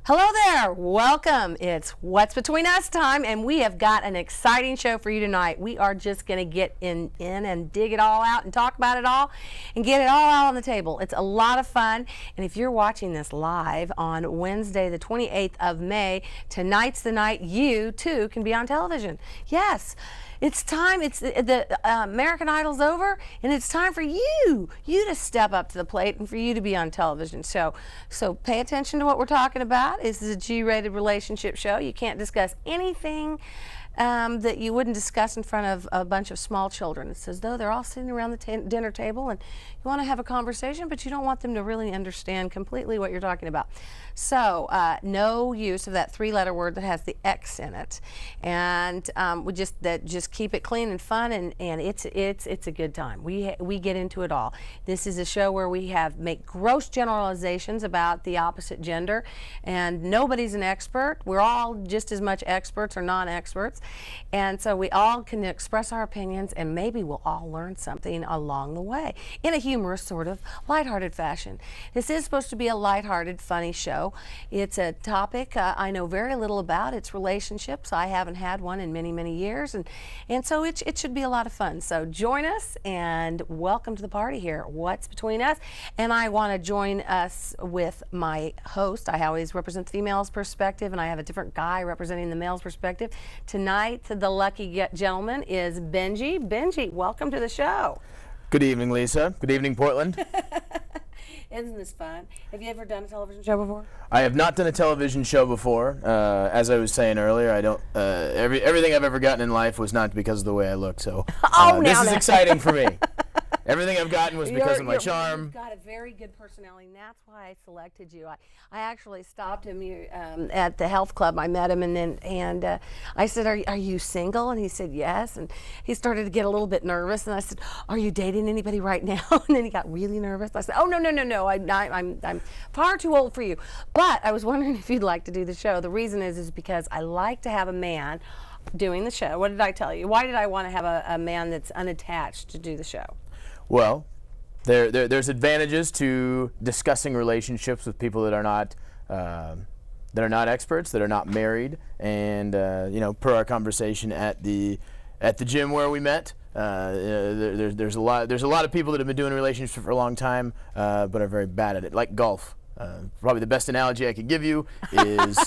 Hello there, welcome. It's What's Between Us time, and we have got an exciting show for you tonight. We are just going to get in and dig it all out and talk about it all and get it all out on the table. It's a lot of fun, and if you're watching this live on Wednesday the 28th of May, tonight's the night you too can be on television. Yes. It's time, the American Idol's over, and it's time for you to step up to the plate and for you to be on television. So pay attention to what we're talking about. This is a G-rated relationship show. You can't discuss anything that you wouldn't discuss in front of a bunch of small children. It's as though they're all sitting around the dinner table and you want to have a conversation, but you don't want them to really understand completely what you're talking about. So no use of that three-letter word that has the X in it, and we just keep it clean and fun, and it's a good time. We get into it all. This is a show where we make gross generalizations about the opposite gender, and nobody's an expert. We're all just as much experts or non-experts, and so we all can express our opinions, and maybe we'll all learn something along the way in a humorous, sort of lighthearted fashion. This is supposed to be a lighthearted, funny show. It's a topic I know very little about. It's relationships. I haven't had one in many, many years, and so it should be a lot of fun. So join us and welcome to the party here. What's Between Us? And I want to join us with my host. I always represent the female's perspective, and I have a different guy representing the male's perspective. Tonight, the lucky gentleman is Benji. Benji, welcome to the show. Good evening, Lisa. Good evening, Portland. Isn't this fun? Have you ever done a television show before? I have not done a television show before. As I was saying earlier, I don't. Everything I've ever gotten in life was not because of the way I look. So this is exciting for me. Everything I've gotten was because of my charm. You've got a very good personality, and that's why I selected you. I actually stopped him at the health club. I met him, and I said, "Are you single?" And he said, "Yes." And he started to get a little bit nervous, and I said, "Are you dating anybody right now?" And then he got really nervous. I said, "Oh no! I'm far too old for you." But I was wondering if you'd like to do the show. The reason is because I like to have a man doing the show. What did I tell you? Why did I want to have a man that's unattached to do the show? Well, there's advantages to discussing relationships with people that are not experts, that are not married, and per our conversation at the gym where we met, there's a lot of people that have been doing relationships for a long time, but are very bad at it, like golf. Probably the best analogy I could give you is.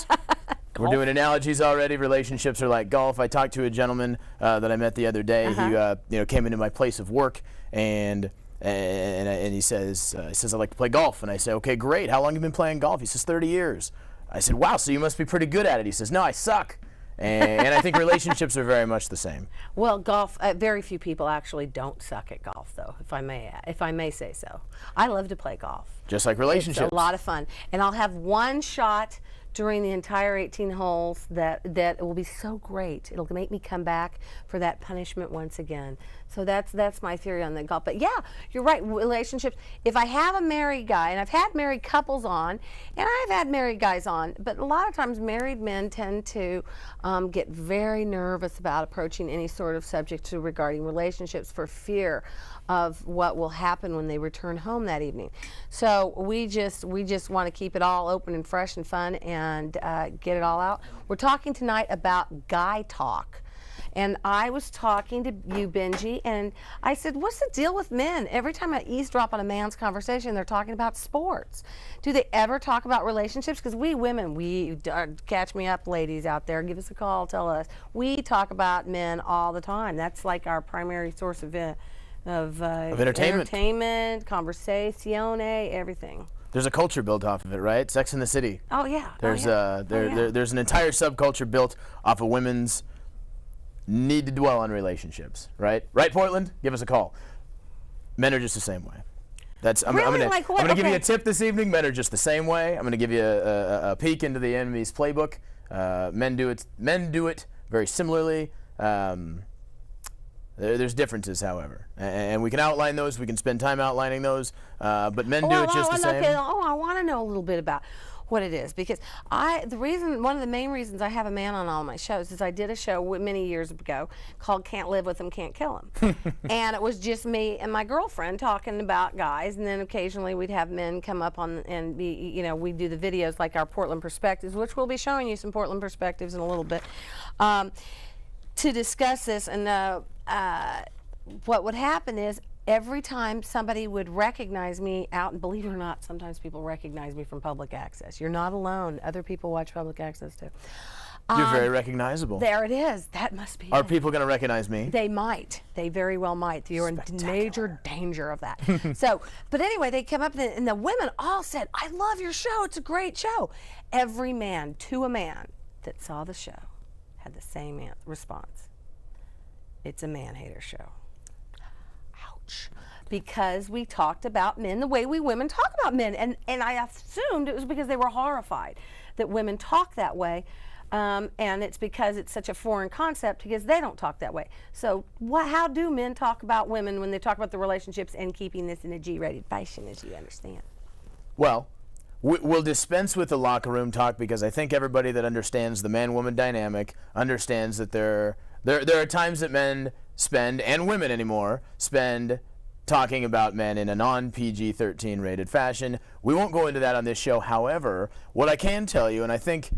We're doing analogies already. Relationships are like golf. I talked to a gentleman that I met the other day. He came into my place of work and he says I like to play golf. And I say, okay, great. How long have you been playing golf? He says 30 years. I said, wow, so you must be pretty good at it. He says, no, I suck. And I think relationships are very much the same. Well, golf. Very few people actually don't suck at golf, though. If I may say so. I love to play golf. Just like relationships. It's a lot of fun, and I'll have one shot during the entire 18 holes that will be so great. It'll make me come back for that punishment once again. So that's my theory on the golf. But yeah, you're right, relationships. If I have a married guy, and I've had married couples on, and I've had married guys on, but a lot of times married men tend to get very nervous about approaching any sort of subject regarding relationships for fear of what will happen when they return home that evening. So we just want to keep it all open and fresh and fun and get it all out. We're talking tonight about guy talk. And I was talking to you, Benji, and I said, what's the deal with men? Every time I eavesdrop on a man's conversation, they're talking about sports. Do they ever talk about relationships? Because we women, catch me up, ladies out there, give us a call, tell us. We talk about men all the time. That's like our primary source of entertainment, conversazione, everything. There's a culture built off of it, right? Sex and the City. Oh yeah. There's an entire subculture built off of women's need to dwell on relationships, right? Right, Portland? Give us a call. Men are just the same way. I'm going to give you a tip this evening. Men are just the same way. I'm going to give you a peek into the enemy's playbook. Men do it very similarly. There's differences, however, and we can outline those. We can spend time outlining those, but men do it just the same. I want to know a little bit about what it is, because one of the main reasons I have a man on all my shows is I did a show many years ago called Can't Live With Him, Can't Kill Him. And it was just me and my girlfriend talking about guys, and then occasionally we'd have men come up on and be, you know, we do the videos like our Portland Perspectives, which we'll be showing you some Portland Perspectives in a little bit, to discuss this. And what would happen is, every time somebody would recognize me out, and believe it or not, sometimes people recognize me from public access. You're not alone. Other people watch public access too. You're very recognizable. There it is. That must be Are it. people going to recognize me? They might. They very well might. You're in major danger of that. So, but anyway, they come up and the women all said, I love your show. It's a great show. Every man, to a man, that saw the show had the same response. It's a man-hater show. Because we talked about men the way we women talk about men, and I assumed it was because they were horrified that women talk that way, and it's because it's such a foreign concept because they don't talk that way. So how do men talk about women when they talk about the relationships and keeping this in a G-rated fashion, as you understand? Well, we'll dispense with the locker room talk, because I think everybody that understands the man-woman dynamic understands that there are times that men spend, and women anymore, spend talking about men in a non-PG-13 rated fashion. We won't go into that on this show. However, what I can tell you, and I think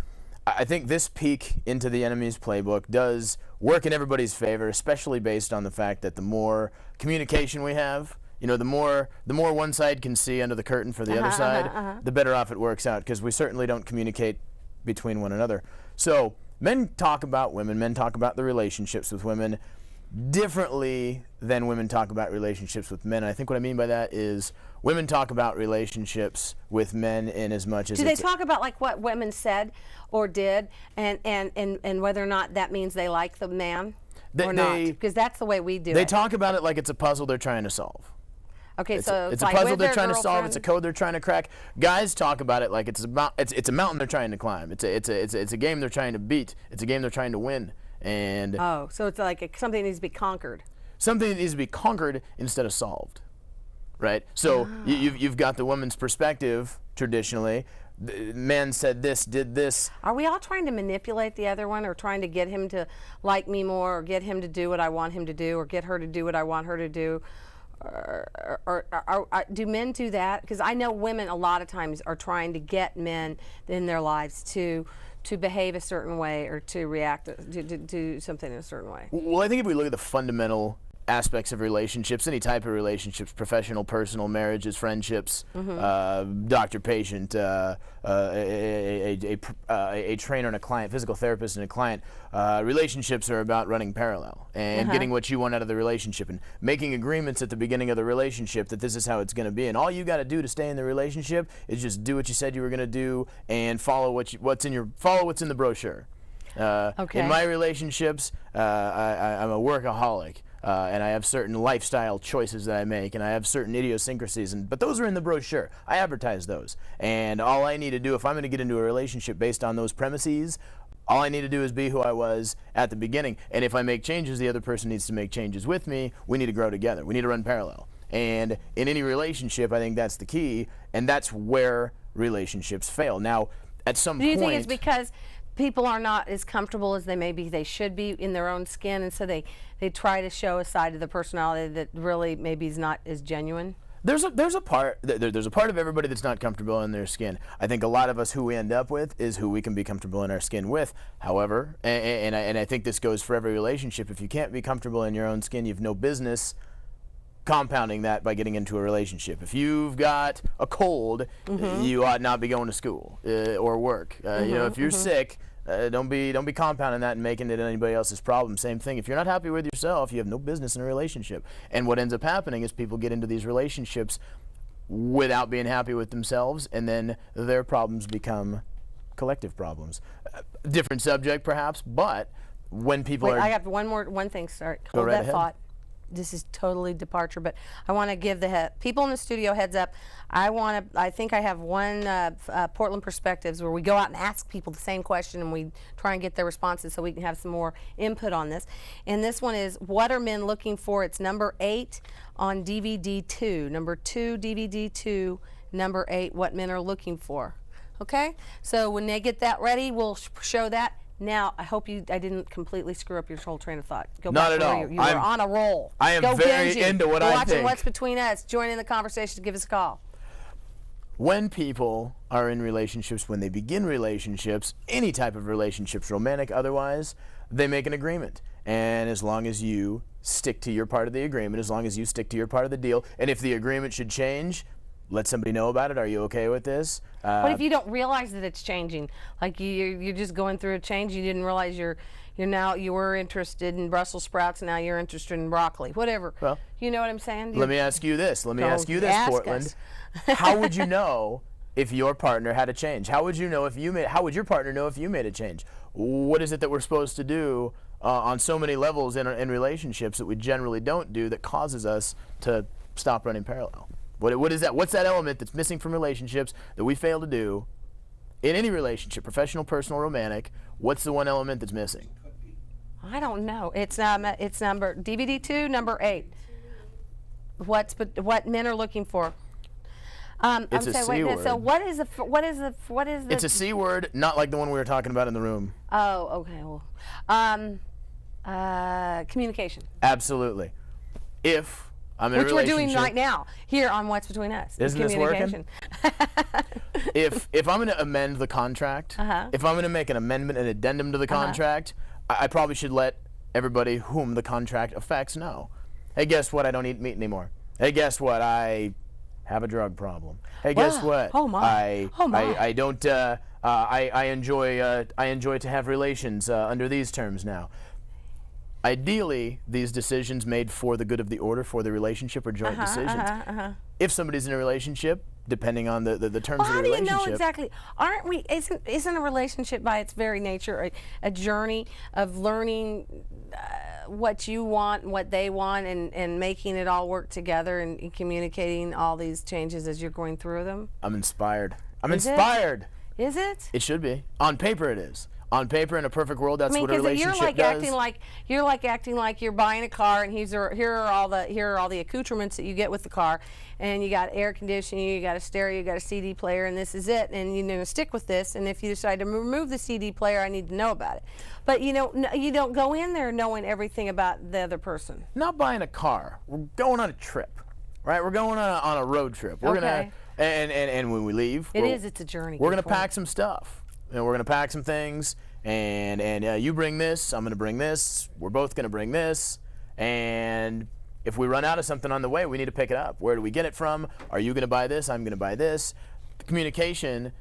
this peek into the enemy's playbook does work in everybody's favor, especially based on the fact that the more communication we have, you know, the more one side can see under the curtain for the other side, the better off it works out, because we certainly don't communicate between one another. So men talk about women, men talk about the relationships with women differently than women talk about relationships with men. And I think what I mean by that is women talk about relationships with men in as much as... Do they talk about like what women said or did, and whether or not that means they like the man or not? Because that's the way we do it. They talk about it like it's a puzzle they're trying to solve. Okay, so it's a puzzle they're trying to solve. It's a code they're trying to crack. Guys talk about it like it's a mountain they're trying to climb. It's a game they're trying to beat. It's a game they're trying to win. And so it's like something needs to be conquered. Something that needs to be conquered instead of solved, right? So you've got the woman's perspective traditionally. The man said this, did this. Are we all trying to manipulate the other one, or trying to get him to like me more, or get him to do what I want him to do, or get her to do what I want her to do? Or do men do that? Because I know women a lot of times are trying to get men in their lives to behave a certain way, or to react to do something in a certain way. Well, I think if we look at the fundamental aspects of relationships, any type of relationships, professional, personal, marriages, friendships, doctor-patient, a trainer and a client, physical therapist and a client, relationships are about running parallel and getting what you want out of the relationship, and making agreements at the beginning of the relationship that this is how it's going to be. And all you got to do to stay in the relationship is just do what you said you were going to do, and follow what's in the brochure. In my relationships, I'm a workaholic. And I have certain lifestyle choices that I make, and I have certain idiosyncrasies, but those are in the brochure. I advertise those. And all I need to do, if I'm going to get into a relationship based on those premises, all I need to do is be who I was at the beginning. And if I make changes, the other person needs to make changes with me. We need to grow together. We need to run parallel. And in any relationship, I think that's the key, and that's where relationships fail. Now, at some point... Do you think it's because people are not as comfortable as they should be in their own skin, and so they try to show a side of the personality that really maybe is not as genuine? There's a part of everybody that's not comfortable in their skin. I think a lot of us, who we end up with is who we can be comfortable in our skin with. However, and I think this goes for every relationship, if you can't be comfortable in your own skin, you've no business compounding that by getting into a relationship. If you've got a cold, you ought not be going to school or work. You know, if you're sick, don't be compounding that and making it anybody else's problem. Same thing. If you're not happy with yourself, you have no business in a relationship. And what ends up happening is people get into these relationships without being happy with themselves, and then their problems become collective problems. Different subject, perhaps, but when people are... I have one thing. Sorry, Go right that ahead. thought. This is totally departure, but I want to give the people in the studio heads up. I think I have one Portland Perspectives where we go out and ask people the same question, and we try and get their responses so we can have some more input on this. And this one is, what are men looking for? It's number 8 on DVD 2. Number 2, DVD 2, number 8, what men are looking for. Okay? So when they get that ready, we'll show that. Now, I hope I didn't completely screw up your whole train of thought. Go Not back at to all. where you were on a roll. I am Go very Benji. into what We're I watching think. What's Between Us. Join in the conversation. Give us a call. When people are in relationships, when they begin relationships, any type of relationships, romantic, otherwise, they make an agreement. And as long as you stick to your part of the agreement, as long as you stick to your part of the deal, and if the agreement should change, let somebody know about it. Are you okay with this? What if you don't realize that it's changing? Like you're just going through a change. You didn't realize you were interested in Brussels sprouts. Now you're interested in broccoli. Whatever. Well, you know what I'm saying? Let me ask you this. Ask Portland. us. How would you know if your partner had a change? How would you know how would your partner know if you made a change? What is it that we're supposed to do on so many levels in relationships that we generally don't do that causes us to stop running parallel? What is that? What's that element that's missing from relationships that we fail to do in any relationship, professional, personal, romantic? What's the one element that's missing? I don't know. It's number DVD 2, number 8. What men are looking for? It's a C word. So what is the? It's a C word, not like the one we were talking about in the room. Oh, okay. Well, communication. Absolutely. If I'm in a Which we're relationship, doing right now here on What's Between Us. Isn't this working? If I'm going to amend the contract, if I'm going to make an amendment, an addendum to the contract, I probably should let everybody whom the contract affects know. Hey, guess what? I don't eat meat anymore. Hey, guess what? I have a drug problem. Hey, guess what? Oh my! I don't. I enjoy to have relations under these terms now. Ideally, these decisions made for the good of the order, for the relationship, are joint decisions. If somebody's in a relationship, depending on the terms of the relationship. How do you know exactly? Aren't we? Isn't a relationship by its very nature a journey of learning what you want, and what they want, and making it all work together and communicating all these changes as you're going through them? I'm inspired. I'm Is inspired. Is it? It should be. On paper, it is. On paper, in a perfect world, that's what a relationship you're like does. acting like you're buying a car, and here are all the accoutrements that you get with the car, and you got air conditioning, you got a stereo, you got a CD player, and this is it, and you're going to stick with this. And if you decide to remove the CD player, I need to know about it. But you don't go in there knowing everything about the other person. Not buying a car. We're going on a trip, right? We're going on a road trip. We're gonna and when we leave, it's a journey. We're gonna pack some stuff. And we're going to pack some things, and you bring this, I'm going to bring this, we're both going to bring this, and if we run out of something on the way, we need to pick it up. Where do we get it from? Are you going to buy this? I'm going to buy this. The communication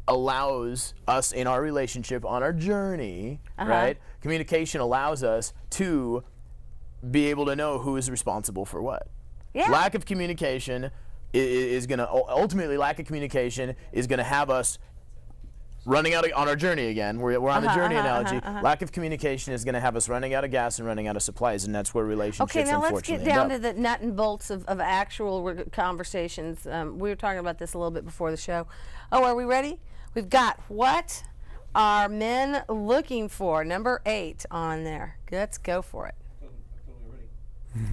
allows us in our relationship, on our journey, right? Communication allows us to be able to know who is responsible for what. Yeah. Lack of communication is going to, ultimately, lack of communication is going to have us running out on our journey again. We're on the journey analogy. Lack of communication is going to have us running out of gas and running out of supplies, and that's where relationships unfortunately let's get down to the nut and bolts of actual conversations. We were talking about this a little bit before the show. Oh, are we ready? We've got what are men looking for? Number 8 on there. Let's go for it. Totally ready.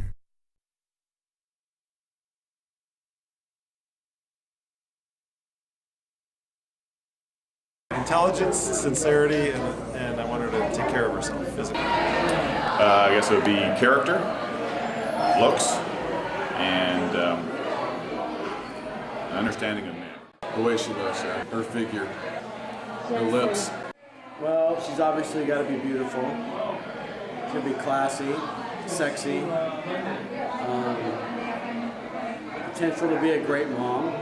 Intelligence, sincerity, and I want her to take care of herself physically. I guess it would be character, looks, and understanding of man. The way she looks at her figure, her lips. Well, she's obviously got to be beautiful. She's going to be classy, sexy, potential to be a great mom,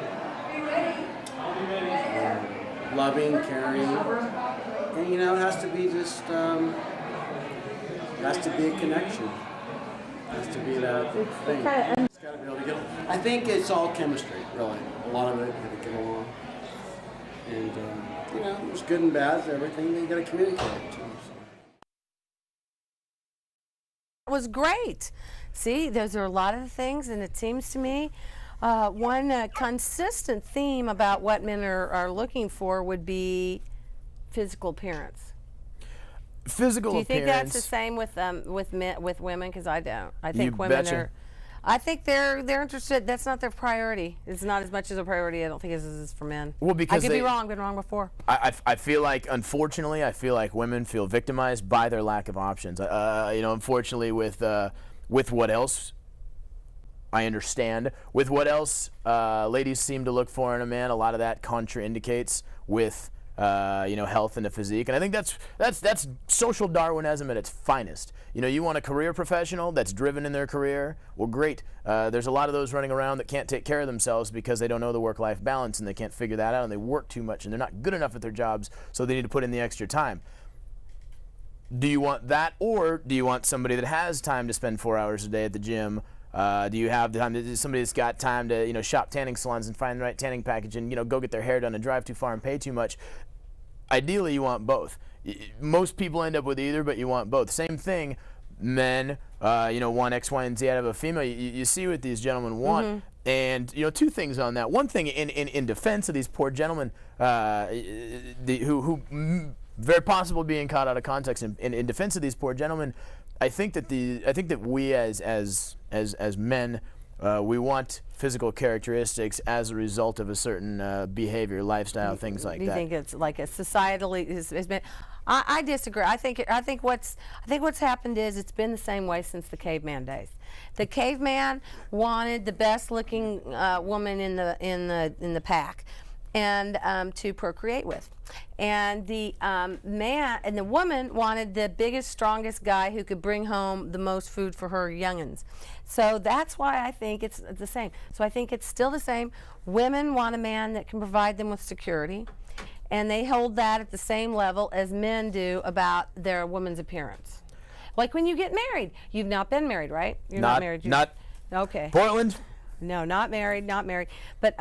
loving, caring, and it has to be just, has to be a connection. It has to be that thing. It's got to be able to get along. I think it's all chemistry, really. A lot of it, you got to get along. And, there's good and bad, everything that you got to communicate to. So. It was great. See, those are a lot of the things, and it seems to me one consistent theme about what men are looking for would be physical appearance. Physical appearance. Do you think that's the same with women? Because I don't. I think women betcha. I think they're interested. That's not their priority. It's not as much as a priority, I don't think, as it is for men. Well, because I could be wrong. Been wrong before. I feel like, unfortunately, I feel like women feel victimized by their lack of options. Unfortunately, with what else I understand, with what else ladies seem to look for in a man, a lot of that contraindicates with health and the physique, and I think that's social Darwinism at its finest. You want a career professional that's driven in their career. Well, great. There's a lot of those running around that can't take care of themselves because they don't know the work-life balance and they can't figure that out, and they work too much and they're not good enough at their jobs, so they need to put in the extra time. Do you want that, or do you want somebody that has time to spend 4 hours a day at the gym? Do you have the time? Somebody that's got time to shop tanning salons and find the right tanning package and go get their hair done and drive too far and pay too much? Ideally, you want both. Most people end up with either, but you want both. Same thing, men, want X, Y, and Z out of a female. You see what these gentlemen want. And, two things on that. One thing, in defense of these poor gentlemen who very possible being caught out of context, in defense of these poor gentlemen, I think that we as men, we want physical characteristics as a result of a certain behavior, lifestyle, things like that. Do you think it's like a societally has been? I disagree. I think what's happened is it's been the same way since the caveman days. The caveman wanted the best-looking woman in the pack, and to procreate with, and the man and the woman wanted the biggest, strongest guy who could bring home the most food for her youngins. So that's why I think it's the same. So I think it's still the same. Women want a man that can provide them with security, and they hold that at the same level as men do about their woman's appearance. Like when you get married, you've not been married, right? You're not married. Okay. Portland? No, not married. But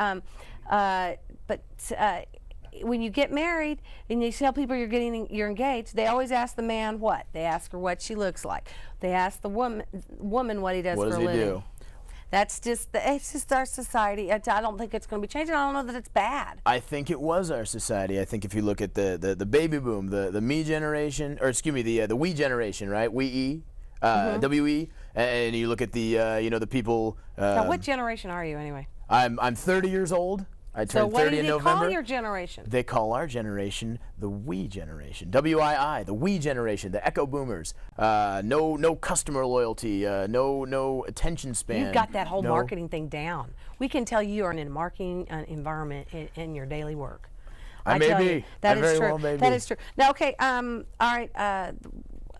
when you get married and you tell people you're engaged, they always ask the man what? They ask her what she looks like. They ask the woman what he does for a living. What does he do? It's just our society. I don't think it's going to be changing. I don't know that it's bad. I think it was our society. I think if you look at the baby boom, the me generation, or excuse me, the we generation, right? We WE, and you look at the people. Now, what generation are you anyway? I'm 30 years old. I turned 30 in November. So what do they call your generation? They call our generation the we generation. WII, the we generation, the echo boomers. No customer loyalty, no attention span. You've got that whole marketing thing down. We can tell you are in a marketing environment in your daily work. I may be. That is true. Well may that be. is true. Now, okay, all right.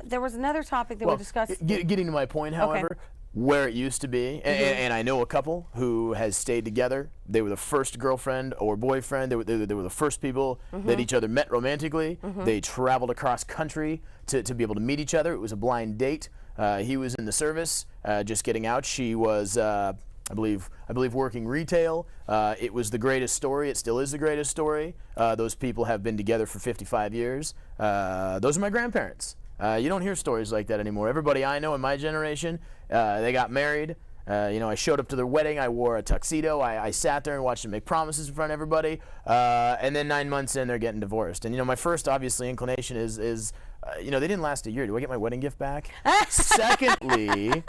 There was another topic that we discussed. Getting to my point, however. Okay. Where it used to be, and I know a couple who has stayed together. They were the first girlfriend or boyfriend. They were the first people that each other met romantically. They traveled across country to be able to meet each other. It was a blind date. He was in the service, just getting out. She was, I believe, working retail. It was the greatest story. It still is the greatest story. Those people have been together for 55 years. Those are my grandparents. You don't hear stories like that anymore. Everybody I know in my generation, they got married. I showed up to their wedding. I wore a tuxedo. I sat there and watched them make promises in front of everybody. And then 9 months in, they're getting divorced. And my first obviously inclination is they didn't last a year. Do I get my wedding gift back? Secondly,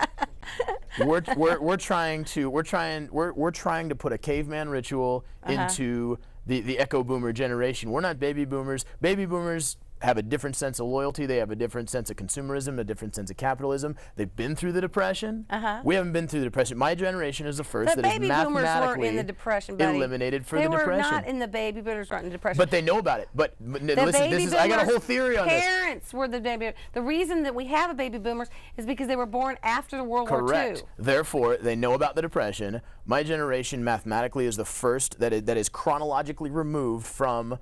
we're trying to put a caveman ritual into the echo boomer generation. We're not baby boomers. Baby boomers have a different sense of loyalty. They have a different sense of consumerism, a different sense of capitalism. They've been through the Depression. We haven't been through the Depression. My generation is the first that is mathematically in the Depression, eliminated for the Depression. They were not in the baby boomers weren't in the Depression. But they know about it. But listen, I got a whole theory on this. Parents were the baby. The reason that we have a baby boomers is because they were born after the World War II. Correct. Therefore, they know about the Depression. My generation mathematically is the first that is chronologically removed from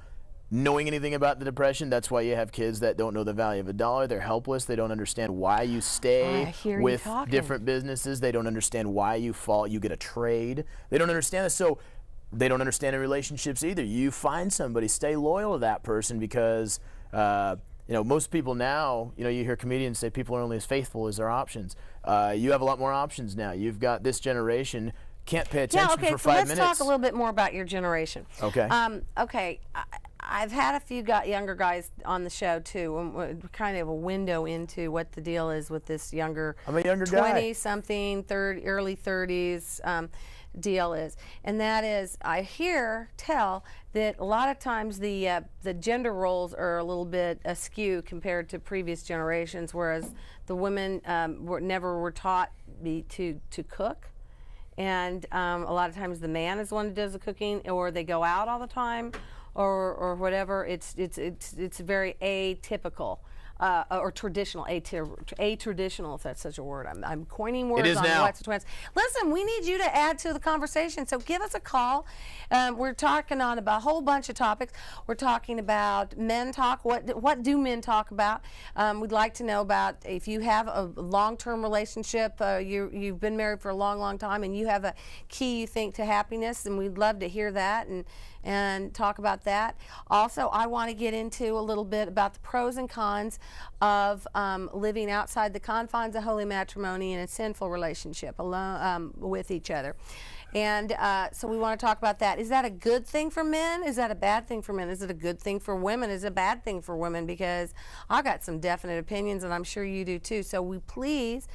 knowing anything about the Depression. That's why you have kids that don't know the value of a dollar. They're helpless. They don't understand why you stay with different businesses. They don't understand why you get a trade. They don't understand this. So they don't understand in relationships either. You find somebody, stay loyal to that person because most people now, you hear comedians say people are only as faithful as their options. You have a lot more options now. You've got this generation can't pay attention for 5 minutes. Let's talk a little bit more about your generation. Okay. Okay. I've had a few younger guys on the show too, kind of a window into what the deal is with this younger. I'm a younger guy. 20-something, early 30s deal is, and that is, I tell that a lot of times the gender roles are a little bit askew compared to previous generations, whereas the women never were taught to cook. And a lot of times the man is the one who does the cooking, or they go out all the time, or whatever. It's very atypical. Or traditional, atraditional, if that's such a word. I'm coining words on What's Between Us. Listen, we need you to add to the conversation, so give us a call. We're talking on about a whole bunch of topics. We're talking about men talk. What do men talk about? We'd like to know about if you have a long-term relationship, you've been married for a long, long time, and you have a key, you think, to happiness, and we'd love to hear that and talk about that. Also, I want to get into a little bit about the pros and cons of living outside the confines of holy matrimony in a sinful relationship alone with each other. And so we want to talk about that. Is that a good thing for men? Is that a bad thing for men? Is it a good thing for women? Is it a bad thing for women? Because I've got some definite opinions, and I'm sure you do too. So we please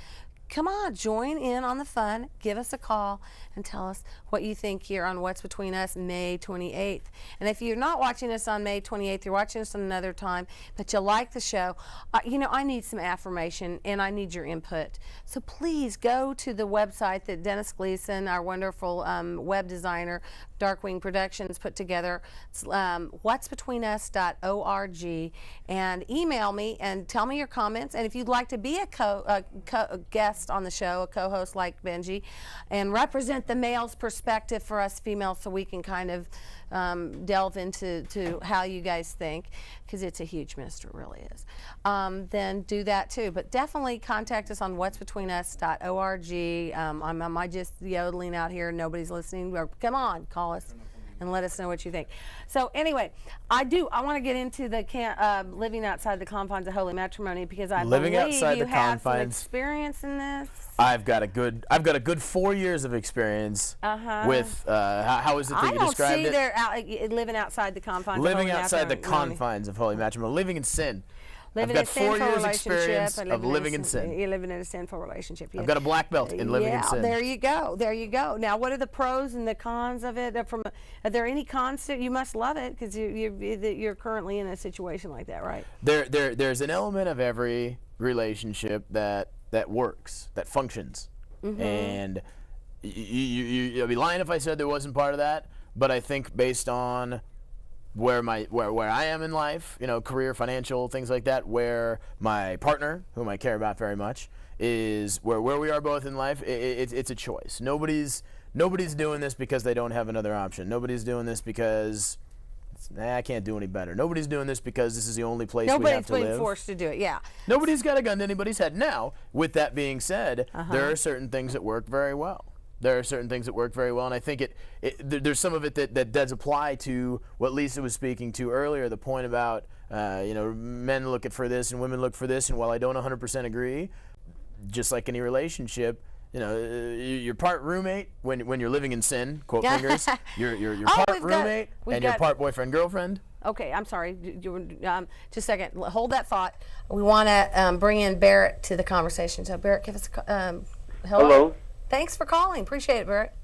come on, join in on the fun. Give us a call and tell us what you think here on What's Between Us, May 28th. And if you're not watching us on May 28th, you're watching us another time, but you like the show, I need some affirmation and I need your input. So please go to the website that Dennis Gleason, our wonderful web designer, Darkwing Productions, put together. It's whatsbetweenus.org, and email me and tell me your comments. And if you'd like to be a guest on the show, a co-host like Benji, and represent the male's perspective for us females, so we can kind of delve into how you guys think, because it's a huge mystery, it really is, then do that too. But definitely contact us on whatsbetweenus.org. Am I just yodeling out here and nobody's listening? Come on, call us and let us know what you think. So anyway, I want to get into the living outside the confines of holy matrimony, because I believe you have some experience in this. I've got a good 4 years of experience with how is it that you described it? I don't see they're living outside the confines. Living outside the confines of holy matrimony, living in sin. Living I've got 4 years experience of living in sin. You're living in a sinful relationship. Yeah. I've got a black belt in living in sin. There you go. There you go. Now, what are the pros and the cons of it? Are there any cons to it? You must love it, because you're currently in a situation like that, right? There's an element of every relationship that works, that functions. And I'd be lying if I said there wasn't part of that, but I think based on where I am in life, career, financial, things like that, where my partner, whom I care about very much, is where we are both in life, it's a choice. Nobody's doing this because they don't have another option. Nobody's doing this because I can't do any better. Nobody's doing this because this is the only place we have to live. Nobody's being forced to do it, yeah. Nobody's got a gun to anybody's head. Now, with that being said, there are certain things that work very well. And I think there's some of it that does apply to what Lisa was speaking to earlier, the point about, men look for this and women look for this, and while I don't 100% agree, just like any relationship, you're part roommate when you're living in sin, quote fingers, you're part roommate and you're part boyfriend, girlfriend. Okay, I'm sorry, just a second, hold that thought. We want to bring in Barrett to the conversation. So Barrett, give us a hello. Thanks for calling. Appreciate it, Barrett.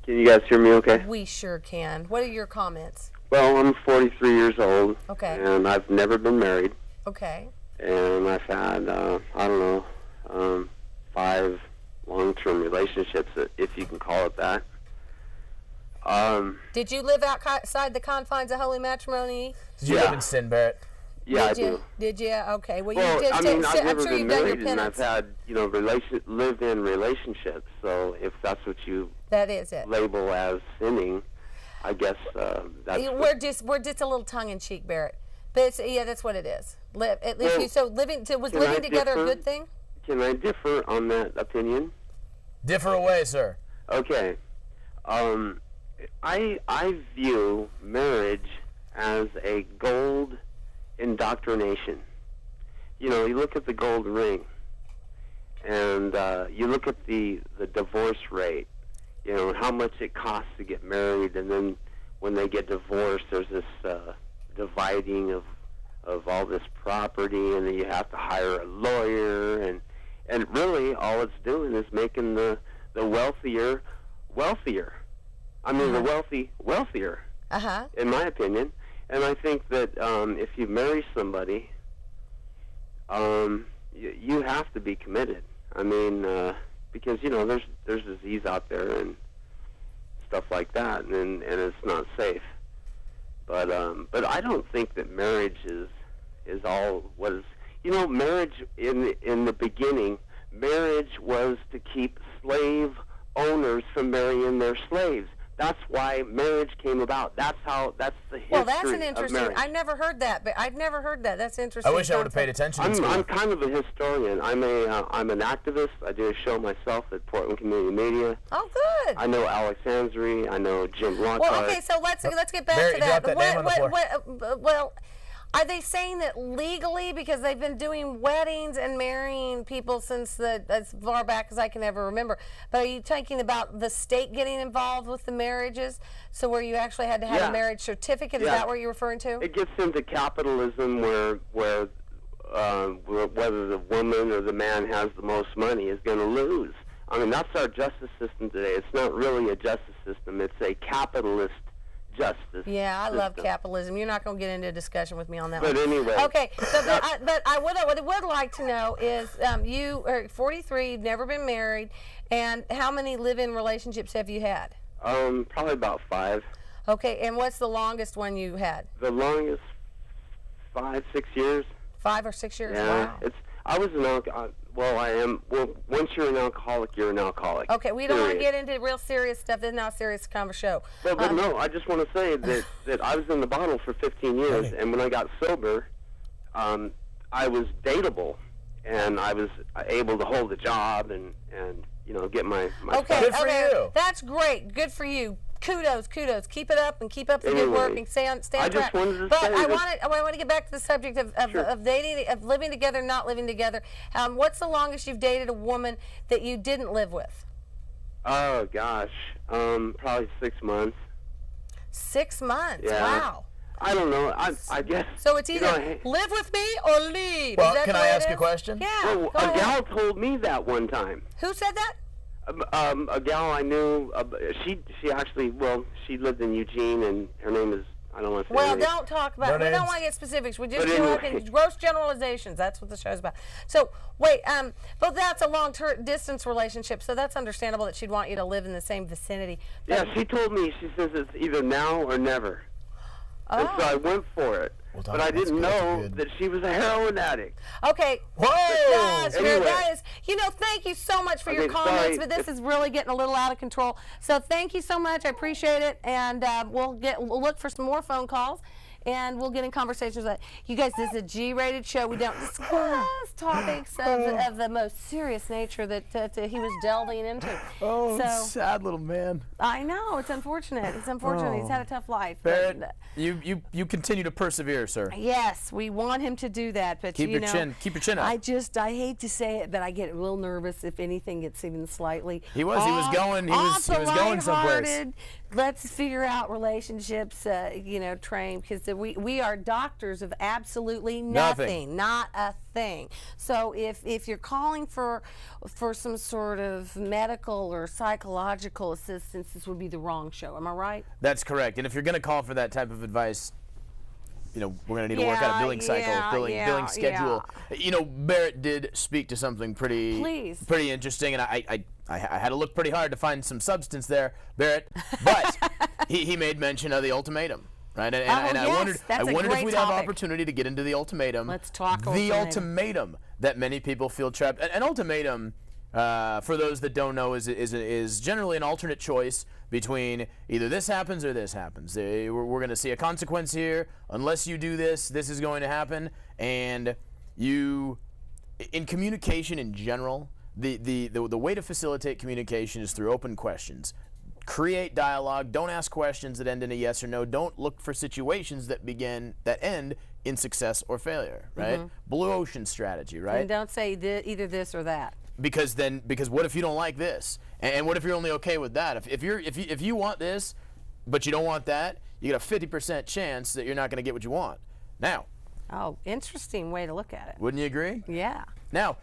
Can you guys hear me okay? We sure can. What are your comments? Well, I'm 43 years old. Okay. And I've never been married. Okay. And I've had, 5 long-term relationships, if you can call it that. Did you live outside the confines of holy matrimony? Did you live in sin, Barrett? Yeah, I do. Did you? Okay. Well, you did. I've never sure been married, and I've had, live-in relationships. So if that's what you label as sinning, I guess that's. We're just a little tongue-in-cheek, Barrett. But that's what it is. Was living together a good thing? Can I differ on that opinion? Differ away, sir. Okay. I view marriage as a gold indoctrination. You look at the gold ring, and you look at the divorce rate, how much it costs to get married, and then when they get divorced, there's this dividing of all this property, and then you have to hire a lawyer, and really all it's doing is making the wealthier wealthier. I mean, the wealthy wealthier, in my opinion. And I think that if you marry somebody, you have to be committed. I mean, because there's disease out there and stuff like that, and it's not safe. But I don't think that marriage is all what is. Marriage in the beginning, marriage was to keep slave owners from marrying their slaves. That's why marriage came about. That's the history. Well, that's an interesting. Of marriage. I've never heard that, but I've never heard that. That's interesting. I wish I would have paid attention. I'm kind of a historian. I'm an activist. I do a show myself at Portland Community Media. Oh, good. I know Alex Ansary. I know Jim Lockhart. Well, okay, so let's get back Barry, to that. drop that name on the floor. Well, are they saying that legally, because they've been doing weddings and marrying people since as far back as I can ever remember, but are you talking about the state getting involved with the marriages, so where you actually had to have a marriage certificate? Is that what you're referring to? It gets into capitalism where whether the woman or the man has the most money is going to lose. I mean, that's our justice system today. It's not really a justice system. It's a capitalist justice. Yeah, I love capitalism. You're not going to get into a discussion with me on that but one. Anyway. Okay, but what I would like to know is you are 43, you've never been married, and how many live-in relationships have you had? Probably about 5. Okay, and what's the longest one you had? The longest, 5, 6 years. 5 or 6 years? Yeah, Wow. I was an alcoholic. Well, I am. Well, once you're an alcoholic, you're an alcoholic. Okay, we don't want to get into real serious stuff. This is not a serious kind of show. But no, I just want to say that I was in the bottle for 15 years, and when I got sober, I was dateable, and I was able to hold a job and get my okay, Good for you. That's great. Good for you. Kudos. Keep it up and keep up the good work and stay on track. just wanted to but say I want to get back to the subject of dating, of living together, not living together. What's the longest you've dated a woman that you didn't live with? Oh gosh, probably 6 months. 6 months. Yeah. Wow. I don't know. I guess. So it's either live with me or leave. Well, Is that can the I way it ask a is? question? Yeah. Well, go a ahead. gal told me that one time. Who said that? A gal I knew, she actually, she lived in Eugene, and her name is, I don't want to say her Well, name. don't talk about. No We don't names. want to get specifics. We just But talking anyway. gross generalizations. That's what the show's about. So wait, but that's a distance relationship. So that's understandable that she'd want you to live in the same vicinity. Yeah, But- she told me, she says it's either now or never. And so I went for it. Well, But I didn't know that she was a heroin addict. Okay. Whoa! That's Anyway. that is. Thank you so much for your Okay, comments, sorry. but this is really getting a little out of control. So thank you so much. I appreciate it, and we'll look for some more phone calls, and we'll get in conversations with that. You guys, this is a G-rated show. We don't discuss topics of the most serious nature that he was delving into. Oh, so sad little man. I know it's unfortunate. He's had a tough life. Barrett, but, you continue to persevere, sir. yes, we want him to do that, but Keep your chin up. I hate to say it, but I get real nervous if anything gets even slightly. He was going someplace. lighthearted. Let's figure out relationships, train, because we are doctors of absolutely nothing, not a thing. So if you're calling for some sort of medical or psychological assistance, this would be the wrong show. Am I right? That's correct. And if you're going to call for that type of advice, we're going to need to work out a billing cycle, billing schedule. Barrett did speak to something pretty interesting, and I had to look pretty hard to find some substance there, Barrett. But he made mention of the ultimatum, right? And I wondered if we'd have opportunity to get into the ultimatum. Let's talk the ultimatum that many people feel trapped. An ultimatum, for those that don't know, is generally an alternate choice between either this happens or this happens. We're going to see a consequence here. Unless you do this, this is going to happen. And in communication in general, the way to facilitate communication is through open questions. Create dialogue. Don't ask questions that end in a yes or no. Don't look for situations that end in success or failure, right? Mm-hmm. Blue ocean strategy, right? And don't say either this or that. Because what if you don't like this? And what if you're only okay with that? If you want this, but you don't want that, you got a 50% chance that you're not going to get what you want. Now, Oh, interesting way to look at it. wouldn't you agree? Yeah. Now,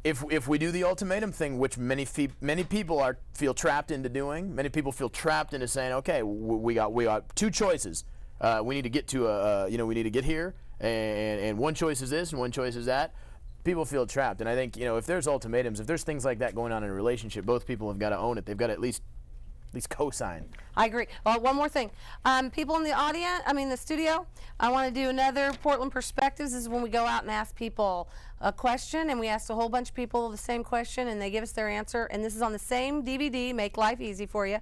if we do the ultimatum thing, which many people feel trapped into doing, many people feel trapped into saying, okay, we got two choices. We need to get to we need to get here, and one choice is this and one choice is that. People feel trapped, and I think, if there's ultimatums, if there's things like that going on in a relationship, both people have got to own it. They've got to at least co-sign. I agree. Well, one more thing. People in the studio, I want to do another Portland Perspectives. This is when we go out and ask people a question, and we asked a whole bunch of people the same question, and they give us their answer. And this is on the same DVD, Make Life Easy for You.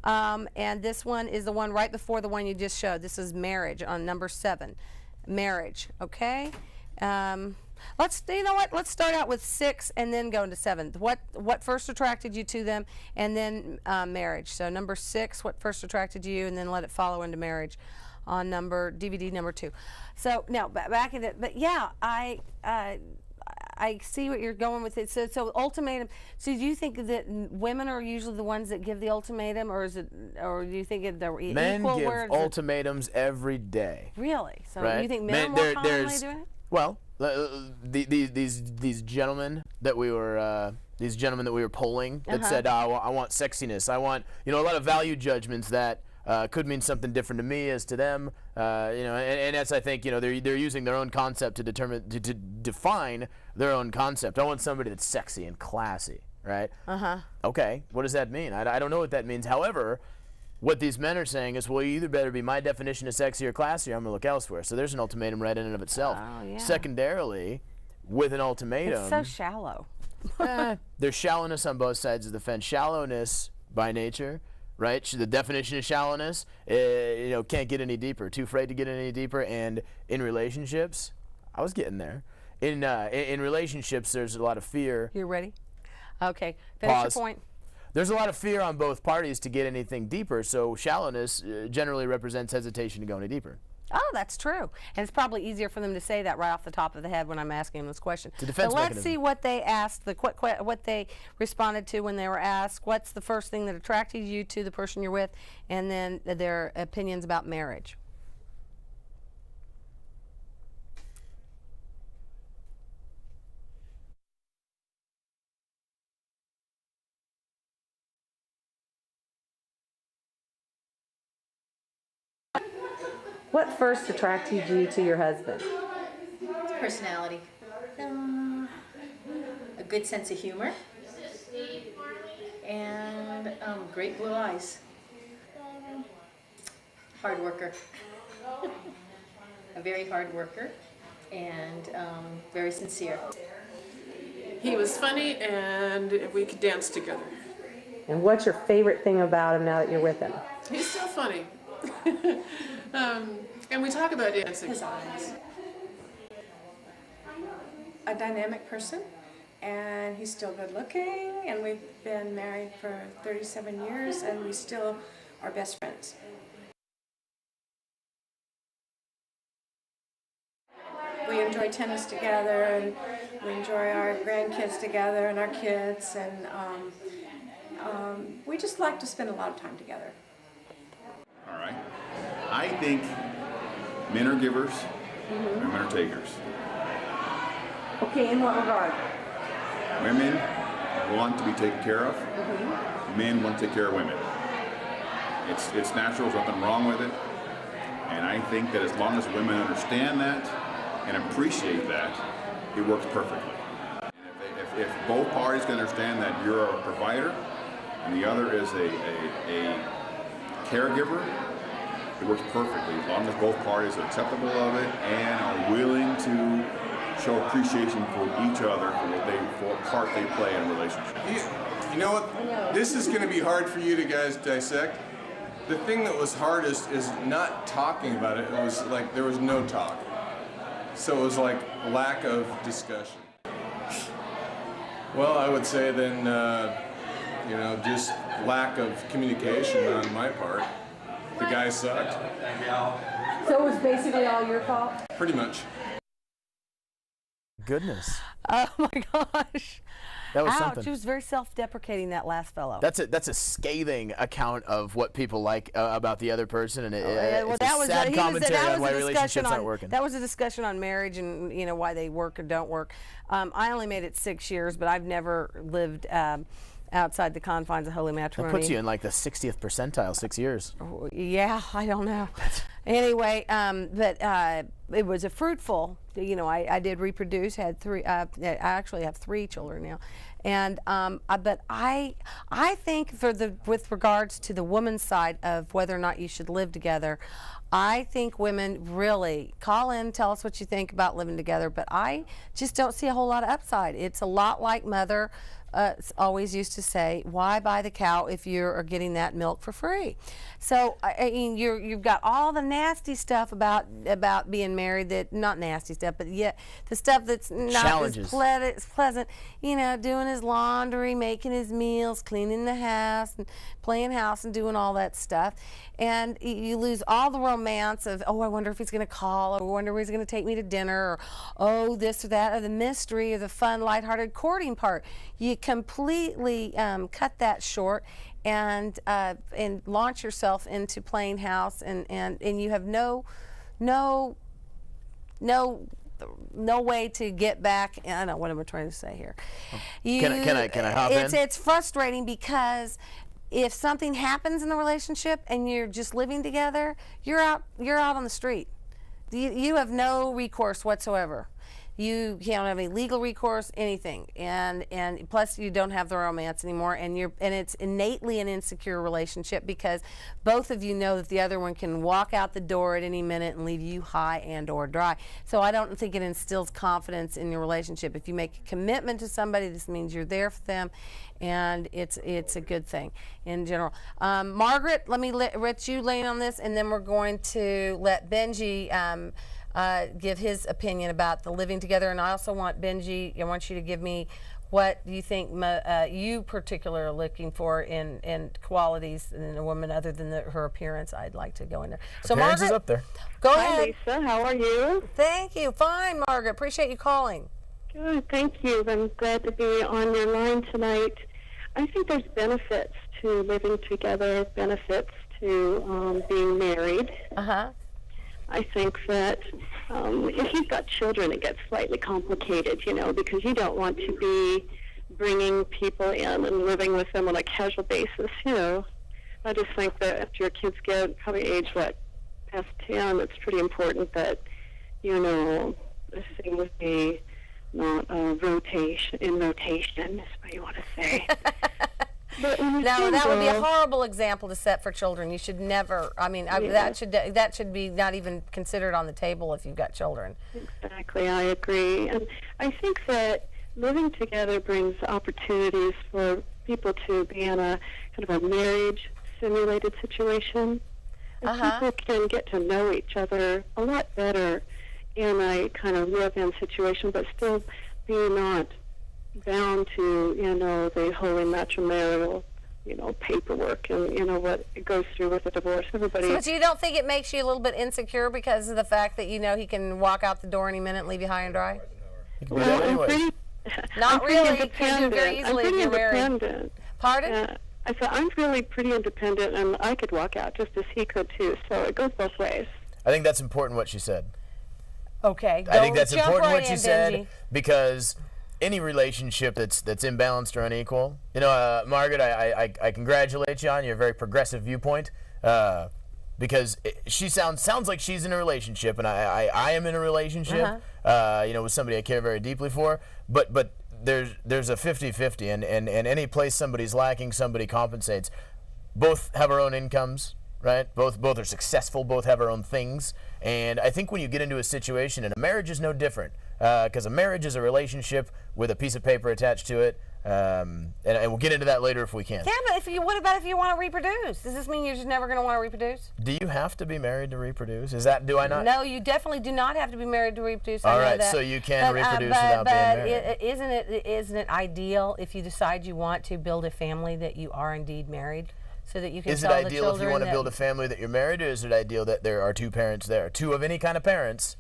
And this one is the one right before the one you just showed. This is marriage on number 7. Marriage, okay? Let's start out with 6 and then go into 7. What first attracted you to them, and then marriage. So number 6, what first attracted you, and then let it follow into marriage on DVD number 2. So now back in it, but yeah, I see what you're going with it. So ultimatum. So do you think that women are usually the ones that give the ultimatum, or do you think they're equal? Men give ultimatums every day. Really? So right? you think men are more commonly doing it? Well, these gentlemen that we were polling that said, I want sexiness. I want a lot of value judgments that could mean something different to me as to them. And that's, I think, they're using their own concept to define their own concept. I want somebody that's sexy and classy, right? Okay, what does that mean? I don't know what that means. However, what these men are saying is, well, you either better be my definition of sexy or classy, or I'm going to look elsewhere. So there's an ultimatum right in and of itself. Oh, yeah. Secondarily, with an ultimatum... It's so shallow. There's shallowness on both sides of the fence. Shallowness by nature, right? The definition of shallowness, can't get any deeper. Too afraid to get any deeper. And in relationships, I was getting there. In relationships, there's a lot of fear. You ready? Okay, finish Pause. your point. There's a lot of fear on both parties to get anything deeper, so shallowness generally represents hesitation to go any deeper. Oh, that's true. And it's probably easier for them to say that right off the top of the head when I'm asking them this question. It's a defense so let's mechanism. see what they asked, what they responded to when they were asked. What's the first thing that attracted you to the person you're with, and then their opinions about marriage. What first attracted you to your husband? Personality. A good sense of humor. And great blue eyes. Hard worker. A very hard worker. And very sincere. He was funny, and we could dance together. And what's your favorite thing about him now that you're with him? He's still funny. And we talk about dancing. His eyes. A dynamic person, and he's still good looking, and we've been married for 37 years, and we still are best friends. We enjoy tennis together, and we enjoy our grandkids together and our kids, and we just like to spend a lot of time together. All right. I think men are givers, women are takers. Okay, in what regard? Women want to be taken care of. Men want to take care of women. It's natural, there's nothing wrong with it. And I think that as long as women understand that and appreciate that, it works perfectly. If both parties can understand that you're a provider and the other is a caregiver, it works perfectly as long as both parties are acceptable of it and are willing to show appreciation for each other for what part they play in a relationship. You know what? This is going to be hard for you to guys dissect. The thing that was hardest is not talking about it. It was like there was no talk. So it was like lack of discussion. Well, I would say then, just lack of communication on my part. The guy sucked. So it was basically all your fault? Pretty much. Goodness. Oh my gosh. That was Ouch, something. she was very self-deprecating, that last fellow. That's a scathing account of what people like about the other person, and well, it's that a was sad commentary that on was why a discussion relationships on, aren't working. That was a discussion on marriage and why they work or don't work. I only made it 6 years, but I've never lived outside the confines of holy That matrimony. puts you in like the 60th percentile, 6 years. Yeah, I don't know. Anyway, but it was a fruitful. I did reproduce. Had three. I actually have 3 children now, and but I think with regards to the woman's side of whether or not you should live together, I think women really call in, tell us what you think about living together. But I just don't see a whole lot of upside. It's a lot like Mother always used to say, why buy the cow if you are getting that milk for free? So I mean, you've got all the nasty stuff about being married, that not nasty stuff, but yet the stuff that's not as pleasant. Doing his laundry, making his meals, cleaning the house, and playing house and doing all that stuff. And you lose all the romance of, oh, I wonder if he's going to call, or I wonder if he's going to take me to dinner, or oh, this or that, or the mystery, or the fun, lighthearted courting part. You completely cut that short and launch yourself into playing house, and you have no way to get back. I don't know what am I trying to say here. Can I hop in? It's frustrating because if something happens in the relationship and you're just living together, you're out on the street. You have no recourse whatsoever. You can't have any legal recourse, anything, and plus you don't have the romance anymore, and it's innately an insecure relationship because both of you know that the other one can walk out the door at any minute and leave you high and or dry. So I don't think it instills confidence in your relationship. If you make a commitment to somebody, this means you're there for them, and it's a good thing in general. Margaret, let me let you lay in on this, and then we're going to let Benji give his opinion about the living together. And I also want Benji, I want you to give me what you think you particularly are looking for in qualities in a woman other than her appearance. I'd like to go in there. So Appearance Margaret, is up there. Go Hi, ahead. Lisa. How are you? Thank you. Fine, Margaret. Appreciate you calling. Good. Thank you. I'm glad to be on your line tonight. I think there's benefits to living together, benefits to being married. Uh-huh. I think that if you've got children, it gets slightly complicated, because you don't want to be bringing people in and living with them on a casual basis, I just think that after your kids get probably age, past 10, it's pretty important that, this thing would be not rotation is what you want to say. But No, that would be a horrible example to set for children. You should never. I mean, that should be not even considered on the table if you've got children. Exactly, I agree, and I think that living together brings opportunities for people to be in a kind of a marriage simulated situation, and people can get to know each other a lot better in a kind of live-in situation, but still be not bound to, the holy matrimonial, paperwork and, what it goes through with a divorce. Everybody. So you don't think it makes you a little bit insecure because of the fact that, he can walk out the door any minute and leave you high and dry? Not really. You can do it very easily if you're married. Pardon? I said, I'm really pretty independent, and I could walk out just as he could, too. So it goes both ways. I think that's important what she said. Okay. I think that's important what she said, Benji. because any relationship that's imbalanced or unequal, Margaret, I congratulate you on your very progressive viewpoint, because she sounds like she's in a relationship, and I am in a relationship, with somebody I care very deeply for, but there's a 50-50, and any place somebody's lacking, somebody compensates. Both have our own incomes, right? Both are successful, both have our own things, and I think when you get into a situation, and a marriage is no different, because a marriage is a relationship with a piece of paper attached to it, and we'll get into that later if we can. Yeah, but what about if you want to reproduce? Does this mean you're just never going to want to reproduce? Do you have to be married to reproduce? Do I not? No, you definitely do not have to be married to reproduce. All I know right, that. so you can reproduce without being married. Isn't it ideal if you decide you want to build a family that you are indeed married? So that you can Is it ideal if you want to build a family that you're married, or is it ideal that there are two parents there? Two of any kind of parents.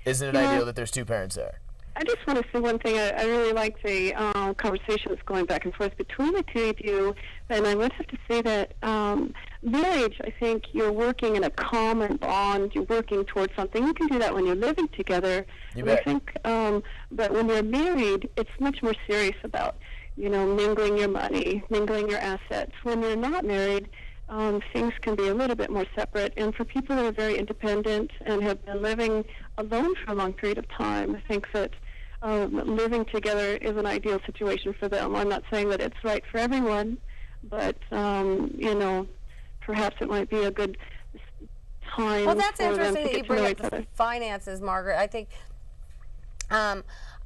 Isn't it ideal that there's two parents there? I just want to say one thing. I really like the conversation that's going back and forth between the two of you, and I would have to say that marriage, I think you're working in a common bond. You're working towards something. You can do that when you're living together. You and bet. I think, but when you're married, it's much more serious about, mingling your money, mingling your assets. When you're not married, things can be a little bit more separate. And for people that are very independent and have been living alone for a long period of time, I think that living together is an ideal situation for them. I'm not saying that it's right for everyone, but, perhaps it might be a good time. Well, that's for them interesting to that you get to bring know up each other. the finances, Margaret. I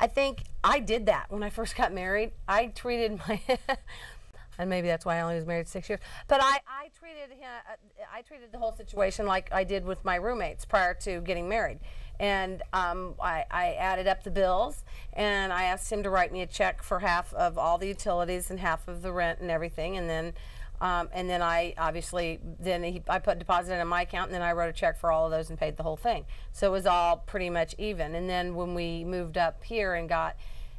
think I did that when I first got married. I treated my and maybe that's why I only was married 6 years. But I treated the whole situation like I did with my roommates prior to getting married. And I added up the bills, and I asked him to write me a check for half of all the utilities and half of the rent and everything. And then I obviously I put deposit in my account, and then I wrote a check for all of those and paid the whole thing. So it was all pretty much even. And then when we moved up here and got,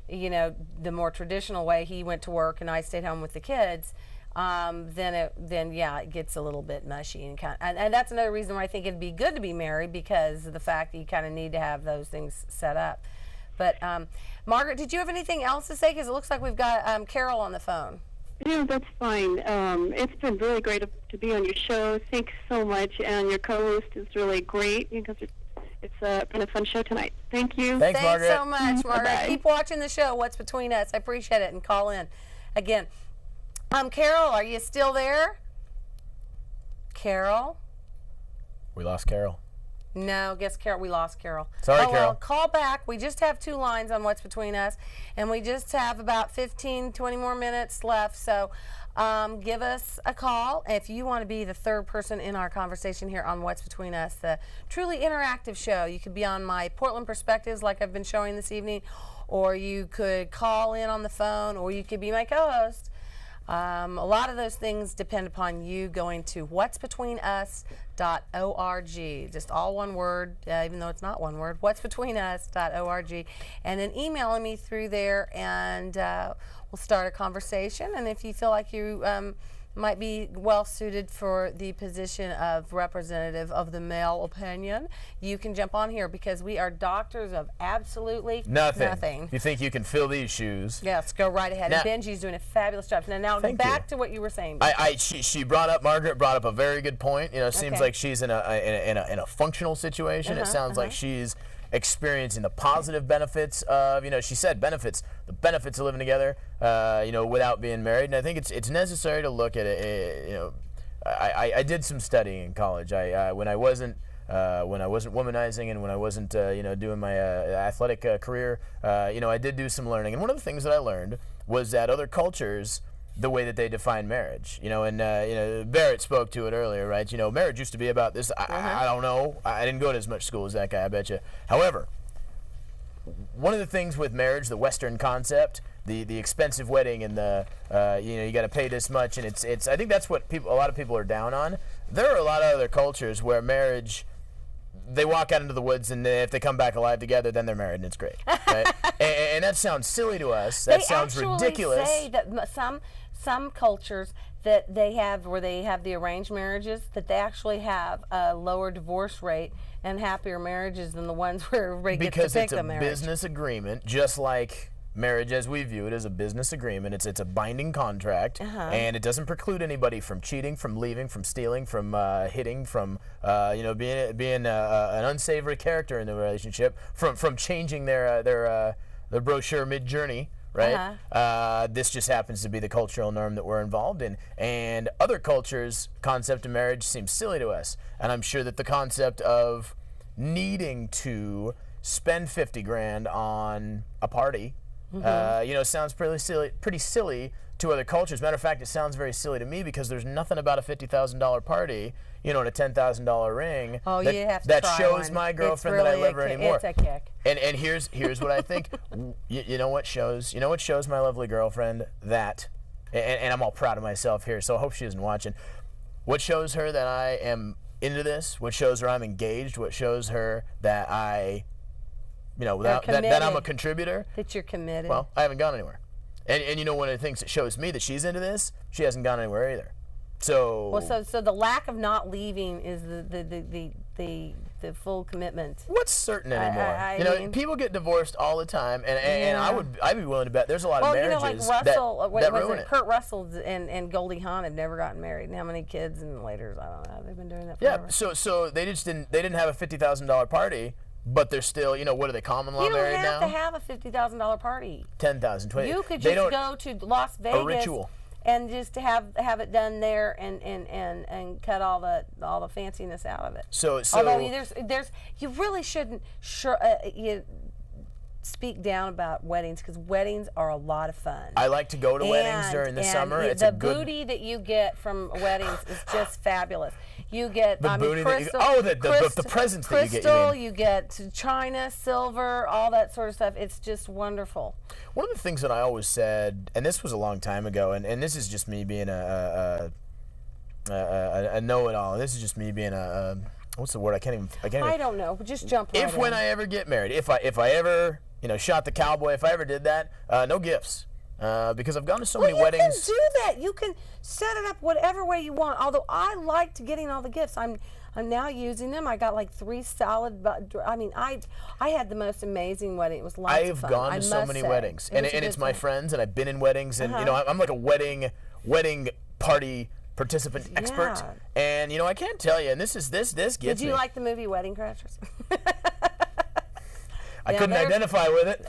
the more traditional way, he went to work and I stayed home with the kids. Then it gets a little bit mushy and that's another reason why I think it'd be good to be married, because of the fact that you kind of need to have those things set up. But Margaret, did you have anything else to say? Because it looks like we've got Carol on the phone. Yeah, that's fine. It's been really great to be on your show. Thanks so much, and your co-host is really great because it's been a fun show tonight. Thank you. Thanks, Margaret. So much, Margaret. Bye-bye. Keep watching the show, What's Between Us. I appreciate it, and call in again. Carol, are you still there? Carol? We lost Carol. No, we lost Carol. Sorry, Carol. Carol. Call back. We just have 2 lines on What's Between Us, and we just have about 15, 20 more minutes left. So give us a call if you want to be the third person in our conversation here on What's Between Us, the truly interactive show. You could be on my Portland Perspectives like I've been showing this evening, or you could call in on the phone, or you could be my co-host. A lot of those things depend upon you going to whatsbetweenus.org. Just all one word, even though it's not one word, whatsbetweenus.org. And then emailing me through there, and we'll start a conversation. And if you feel like you might be well suited for the position of representative of the male opinion, you can jump on here, because we are doctors of absolutely nothing. You think you can fill these shoes? Yes, go right ahead. Now, and Benji's doing a fabulous job. Now back to what you were saying. Margaret brought up a very good point. It seems Okay. like she's in a functional situation. It sounds like she's experiencing the positive benefits of, she said the benefits of living together, without being married. And I think it's necessary to look at it. I did some studying in college. When I wasn't womanizing, and when I wasn't doing my athletic career, I did do some learning. And one of the things that I learned was that other cultures, the way that they define marriage, Barrett spoke to it earlier, right? Marriage used to be about this. I don't know. I didn't go to as much school as that guy, I bet you. However, one of the things with marriage, the Western concept, the expensive wedding, and the you got to pay this much, and it's I think that's what a lot of people are down on. There are a lot of other cultures where marriage, they walk out into the woods, and if they come back alive together, then they're married, and it's great. Right? and that sounds silly to us. That sounds ridiculous. They actually say that some cultures that they have, where they have the arranged marriages, that they actually have a lower divorce rate and happier marriages than the ones where everybody gets to pick the marriage. Because it's a business agreement, just like marriage as we view it as a business agreement. It's a binding contract, and it doesn't preclude anybody from cheating, from leaving, from stealing, from hitting, from being an unsavory character in the relationship, from changing their brochure mid-journey. Right? This just happens to be the cultural norm that we're involved in. And other cultures' concept of marriage seems silly to us. And I'm sure that the concept of needing to spend $50,000 on a party, sounds pretty silly to other cultures. Matter of fact, it sounds very silly to me, because there's nothing about a $50,000 party, and a $10,000 ring that shows my girlfriend that I love her anymore. It's a kick. And here's what I think. You know what shows my lovely girlfriend that, and I'm all proud of myself here, so I hope she isn't watching. What shows her that I am into this? What shows her I'm engaged? What shows her that I that I'm a contributor. That you're committed. Well, I haven't gone anywhere. And you know, one of the things that shows me that she's into this, she hasn't gone anywhere either. So so the lack of not leaving is the full commitment. What's certain anymore? I mean, people get divorced all the time, and I'd be willing to bet there's a lot of marriages like Russell, that ruin it. Kurt Russell and Goldie Hawn have never gotten married. And how many kids and later, I don't know. They've been doing that forever. Yeah. So they didn't have a $50,000 party, but they're still, what are they, common law married now? You don't have to have a $50,000 party. 10,000, 20. You could just go to Las Vegas. A ritual. And just to have it done there and cut all the fanciness out of it. So although you really shouldn't speak down about weddings, because weddings are a lot of fun. I like to go to weddings during the summer. It's the booty that you get from weddings is just fabulous. You get the presents that you get. Crystal, you get china, silver, all that sort of stuff. It's just wonderful. One of the things that I always said, and this was a long time ago, and this is just me being a know-it-all. This is just me being a what's the word? I can't even. I don't know. Just jump right in. When I ever get married, if I ever shot the cowboy, if I ever did that, no gifts. Because I've gone to so many weddings. You can do that. You can set it up whatever way you want. Although I liked getting all the gifts. I'm now using them. I got like 3 solid. I mean, I had the most amazing wedding. It was lots of fun. I've gone to so many weddings, and it's my friends, and I've been in weddings, and I'm like a wedding party participant expert, and I can't tell you. And this gets me. Did you like the movie Wedding Crashers? I couldn't identify with it.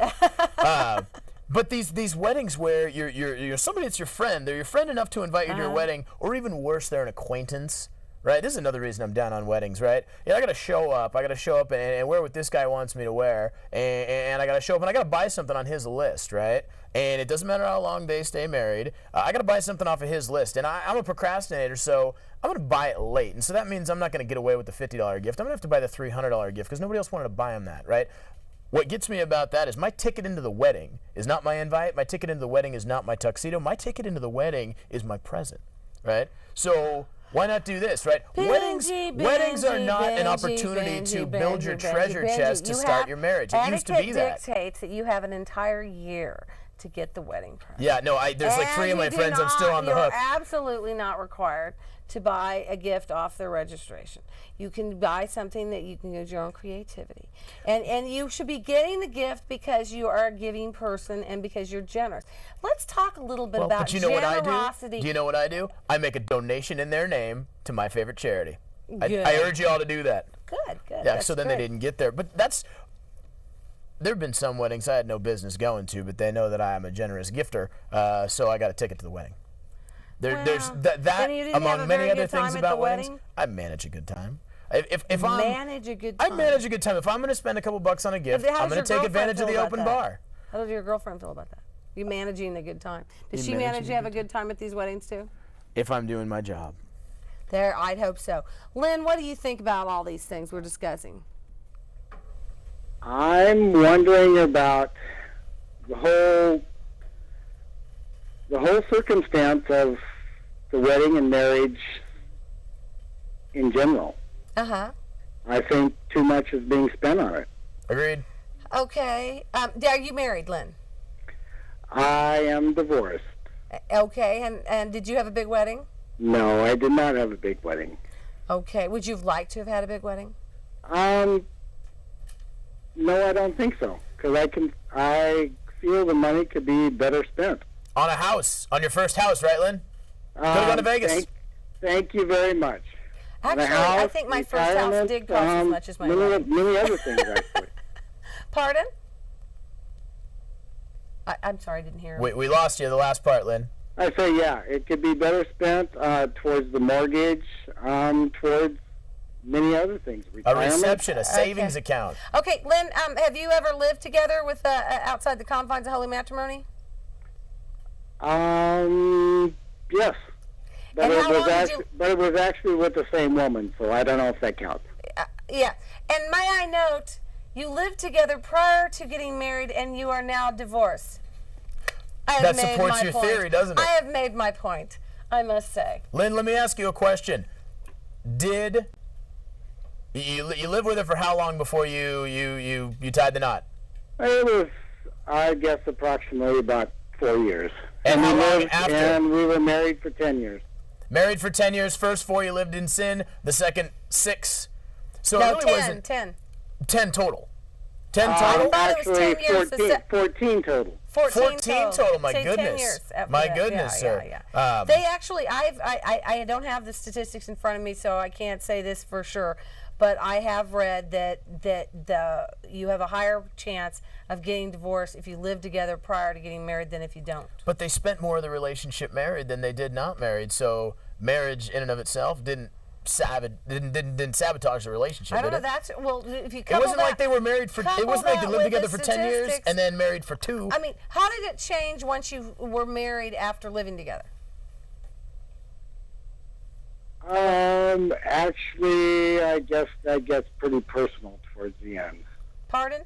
But these weddings where you're somebody that's your friend, they're your friend enough to invite you to your wedding, or even worse, they're an acquaintance, right? This is another reason I'm down on weddings, right? I got to show up. And wear what this guy wants me to wear, and I got to show up and I got to buy something on his list, right? And it doesn't matter how long they stay married. I got to buy something off of his list, and I'm a procrastinator, so I'm going to buy it late, and so that means I'm not going to get away with the $50 gift. I'm going to have to buy the $300 gift because nobody else wanted to buy him that, right? What gets me about that is my ticket into the wedding is not my invite. My ticket into the wedding is not my tuxedo. My ticket into the wedding is my present, right? So why not do this, right? Benji, weddings are not an opportunity to build your treasure chest to start your marriage. It used to be that. Etiquette dictates that you have an entire year to get the wedding present. Yeah, no, there's like 3 of my friends I'm still on the hook. You're absolutely not required to buy a gift off their registration. You can buy something that you can use your own creativity. And you should be getting the gift because you are a giving person and because you're generous. Let's talk a little bit about generosity. Do you know what I do? I make a donation in their name to my favorite charity. I urge you all to do that. Good. Yeah, that's so then great. They didn't get there. But there have been some weddings I had no business going to, but they know that I am a generous gifter, so I got a ticket to the wedding. There's that among many other things about weddings. I manage a good time. If I manage a good time. If I'm going to spend a couple bucks on a gift, I'm going to take advantage of the open bar. How does your girlfriend feel about that? You managing a good time? Does she manage to have a good time at these weddings too? If I'm doing my job. I'd hope so. Lynn, what do you think about all these things we're discussing? I'm wondering about the whole circumstance of the wedding and marriage in general. Uh-huh. I think too much is being spent on it. Agreed. Okay. Are you married, Lynn? I am divorced. Okay. And did you have a big wedding? No, I did not have a big wedding. Okay. Would you have liked to have had a big wedding? No, I don't think so. Because I feel the money could be better spent. On a house. On your first house, right, Lynn? Could have gone to Vegas. Thank you very much. Actually, I think my first house did cost as much as my wedding. Many other things, actually. Pardon? I'm sorry, I didn't hear. We lost you the last part, Lynn. I say, yeah, it could be better spent towards the mortgage, towards many other things. A reception, a savings account. Okay, Lynn, have you ever lived together with outside the confines of holy matrimony? Yes. But it was actually with the same woman, so I don't know if that counts. Yeah. And may I note, you lived together prior to getting married, and you are now divorced. That supports your theory, doesn't it? I have made my point, I must say. Lynn, let me ask you a question. Did you live with her for how long before you tied the knot? It was, I guess, approximately about 4 years. And how long lived, after? And we were married for 10 years. Married for 10 years. First 4 you lived in sin. The second 6. So No, it really 10, wasn't 10. 10 total. 10 total? thought it was 10 years. 14 total. 14 total. My Say goodness. 10 years after My that. goodness, Yeah, sir. yeah, yeah. They actually, I don't have the statistics in front of me, so I can't say this for sure. But I have read that you have a higher chance of getting divorced if you live together prior to getting married than if you don't. But they spent more of the relationship married than they did not married. So marriage in and of itself didn't sabotage the relationship. I don't know. Did it? That's well. If you It couple wasn't that, like they were married for. It couple wasn't like they that lived with together the for 10 years statistics. and then married for 2. I mean, how did it change once you were married after living together? Actually, I guess that gets pretty personal towards the end. Pardon?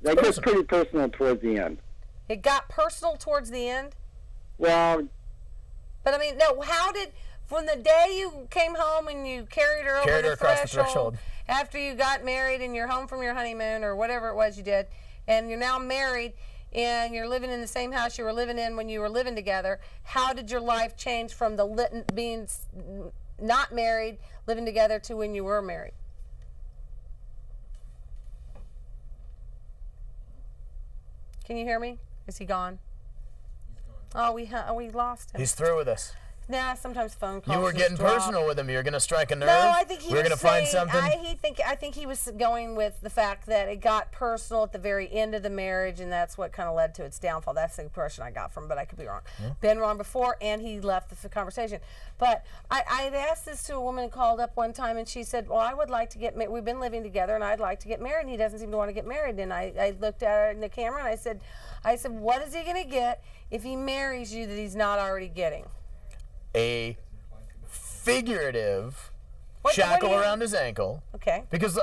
That gets pretty personal towards the end. It got personal towards the end? Well, But I mean, no, how did, from the day you came home and you carried her over the across the threshold, threshold, after you got married and you're home from your honeymoon or whatever it was you did, and you're now married and you're living in the same house you were living in when you were living together, how did your life change from the being not married, living together, to when you were married? Can you hear me? Is he gone? Oh, we lost him. He's through with us. Nah, sometimes phone calls. You were getting drop. personal with him. You're going to strike a nerve. No, I think he We're was going to find saying- something. I think he was going with the fact that it got personal at the very end of the marriage, and that's what kind of led to its downfall. That's the impression I got from him, but I could be wrong. Been wrong before, and he left the conversation. But I had asked this to a woman who called up one time, and she said, well, I would like to get married. We've been living together, and I'd like to get married, and he doesn't seem to want to get married. And I looked at her in the camera, and I said, what is he going to get if he marries you that he's not already getting? A figurative What do shackle you- around his ankle. Okay. Because,